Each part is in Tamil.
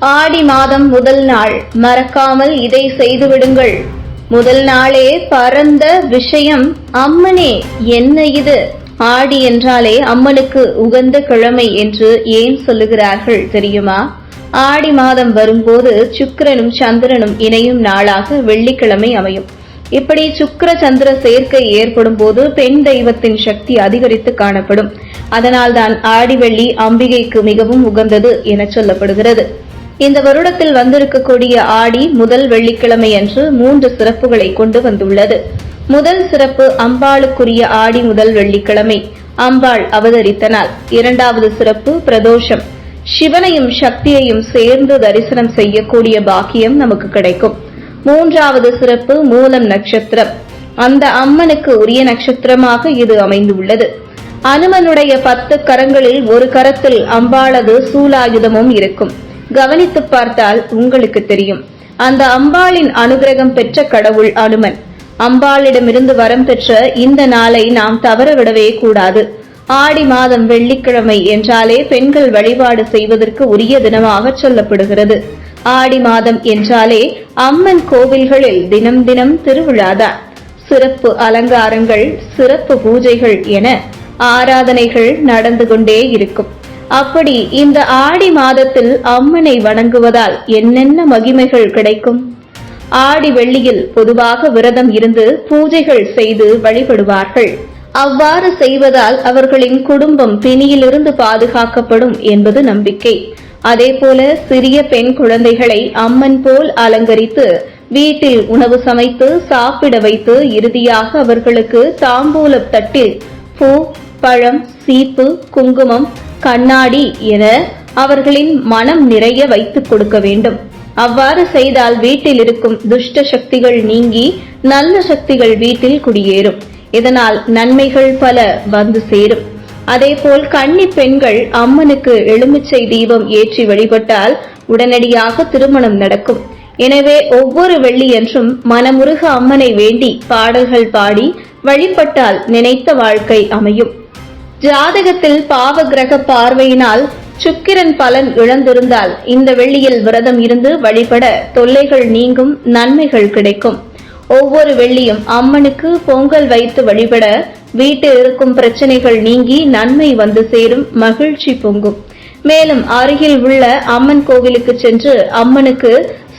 ஆடி மாதம் முதல் நாள் மறக்காமல் இதை செய்துவிடுங்கள். முதல் நாளே பரந்த விஷயம். அம்மனே, என்ன இது? ஆடி என்றாலே அம்மனுக்கு உகந்த கிழமை என்று ஏன் சொல்லுகிறார்கள் தெரியுமா? ஆடி மாதம் வரும்போது சுக்கிரனும் சந்திரனும் இணையும் நாளாக வெள்ளிக்கிழமை அமையும். இப்படி சுக்கிர சந்திர சேர்க்கை ஏற்படும் போது பெண் தெய்வத்தின் சக்தி அதிகரித்து காணப்படும். அதனால்தான் ஆடி வெள்ளி அம்பிகைக்கு மிகவும் உகந்தது என சொல்லப்படுகிறது. இந்த வருடத்தில் வந்திருக்கக்கூடிய ஆடி முதல் வெள்ளிக்கிழமை அன்று 3 சிறப்புகளை கொண்டு வந்துள்ளது. முதல் சிறப்பு அம்பாளுக்குரிய ஆடி முதல் வெள்ளிக்கிழமை, அம்பாள் அவதரித்த நாள். இரண்டாவது சிறப்பு பிரதோஷம், சிவனையும் சக்தியையும் சேர்ந்து தரிசனம் செய்யக்கூடிய பாக்கியம் நமக்கு கிடைக்கும். மூன்றாவது சிறப்பு மூலம் நட்சத்திரம், அந்த அம்மனுக்கு உரிய நட்சத்திரமாக இது அமைந்துள்ளது. அனுமனுடைய 10 கரங்களில் ஒரு கரத்தில் அம்பாளது சூலாயுதமும் இருக்கும். கவனித்து பார்த்தால் உங்களுக்கு தெரியும். அந்த அம்பாளின் அனுகிரகம் பெற்ற கடவுள் அனுமன். அம்பாளிடமிருந்து வரம் பெற்ற இந்த நாளை நாம் தவறவிடவே கூடாது. ஆடி மாதம் வெள்ளிக்கிழமை என்றாலே பெண்கள் வழிபாடு செய்வதற்கு உரிய தினமாக சொல்லப்படுகிறது. ஆடி மாதம் என்றாலே அம்மன் கோவில்களில் தினம் தினம் திருவிழாதான். சிறப்பு அலங்காரங்கள், சிறப்பு பூஜைகள் என ஆராதனைகள் நடந்து கொண்டே இருக்கும். அப்படி இந்த ஆடி மாதத்தில் அம்மனை வணங்குவதால் என்னென்ன மகிமைகள் கிடைக்கும்? ஆடி வெள்ளியில் பொதுவாக விரதம் இருந்து பூஜைகள் செய்து வழிபடுவார்கள். அவ்வாறு செய்வதால் அவர்களின் குடும்பம் பிணியிலிருந்து பாதுகாக்கப்படும் என்பது நம்பிக்கை. அதேபோல சிறிய பெண் குழந்தைகளை அம்மன் போல் அலங்கரித்து வீட்டில் உணவு சமைத்து சாப்பிட வைத்து இறுதியாக அவர்களுக்கு தாம்பூல தட்டில் பூ, பழம், சீப்பு, குங்குமம், கண்ணாடி என அவர்களின் மனம் நிறைய வைத்துக் கொடுக்க வேண்டும். அவ்வாறு செய்தால் வீட்டில் இருக்கும் துஷ்ட சக்திகள் நீங்கி நல்ல சக்திகள் வீட்டில் குடியேறும். இதனால் நன்மைகள் பல வந்து சேரும். அதேபோல் கன்னி பெண்கள் அம்மனுக்கு எலுமிச்சை தீபம் ஏற்றி வழிபட்டால் உடனடியாக திருமணம் நடக்கும். எனவே ஒவ்வொரு வெள்ளியன்றும் மனமுருக அம்மனை வேண்டி பாடல்கள் பாடி வழிபட்டால் நினைத்த வாழ்க்கை அமையும். ஜாதகத்தில் பாவ கிரக பார்வையினால் சுக்கிரன் பலன் இழந்திருந்தால் இந்த வெள்ளியில் விரதம் இருந்து வழிபட தொல்லைகள் நீங்கும், நன்மைகள் கிடைக்கும். ஒவ்வொரு வெள்ளியும் அம்மனுக்கு பொங்கல் வைத்து வழிபட வீட்டில் இருக்கும் பிரச்சனைகள் நீங்கி நன்மை வந்து சேரும், மகிழ்ச்சி பொங்கும். மேலும் அருகில் உள்ள அம்மன் கோவிலுக்கு சென்று அம்மனுக்கு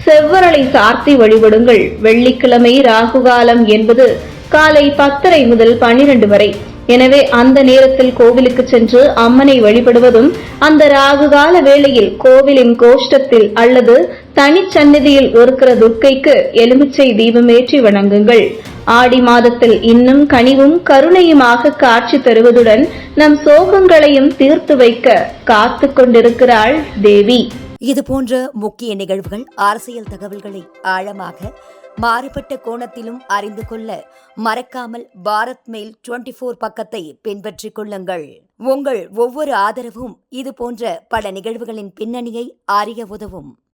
செவ்வரளை சார்த்தி வழிபடுங்கள். வெள்ளிக்கிழமை ராகுகாலம் என்பது காலை 10:30 முதல் 12 வரை. எனவே அந்த நேரத்தில் கோவிலுக்கு சென்று அம்மனை வழிபடுவதும், அந்த ராகுகால வேளையில் கோவிலின் கோஷ்டத்தில் அல்லது தனிச்சந்நிதியில் இருக்கிற துர்க்கைக்கு எலுமிச்சை தீபமேற்றி வணங்குங்கள். ஆடி மாதத்தில் இன்னும் கனிவும் கருணையுமாக காட்சி தருவதுடன் நம் சோகங்களையும் தீர்த்து வைக்க காத்து கொண்டிருக்கிறாள் தேவி. இதுபோன்ற முக்கிய நிகழ்வுகள், அரசியல் தகவல்களை ஆழமாக மாறுபட்ட கோணத்திலும் அறிந்து கொள்ள மறக்காமல் பாரத் மெயில் 24 பக்கத்தை பின்பற்றிக் கொள்ளுங்கள். உங்கள் ஒவ்வொரு ஆதரவும் இதுபோன்ற பல நிகழ்வுகளின் பின்னணியை அறிய உதவும்.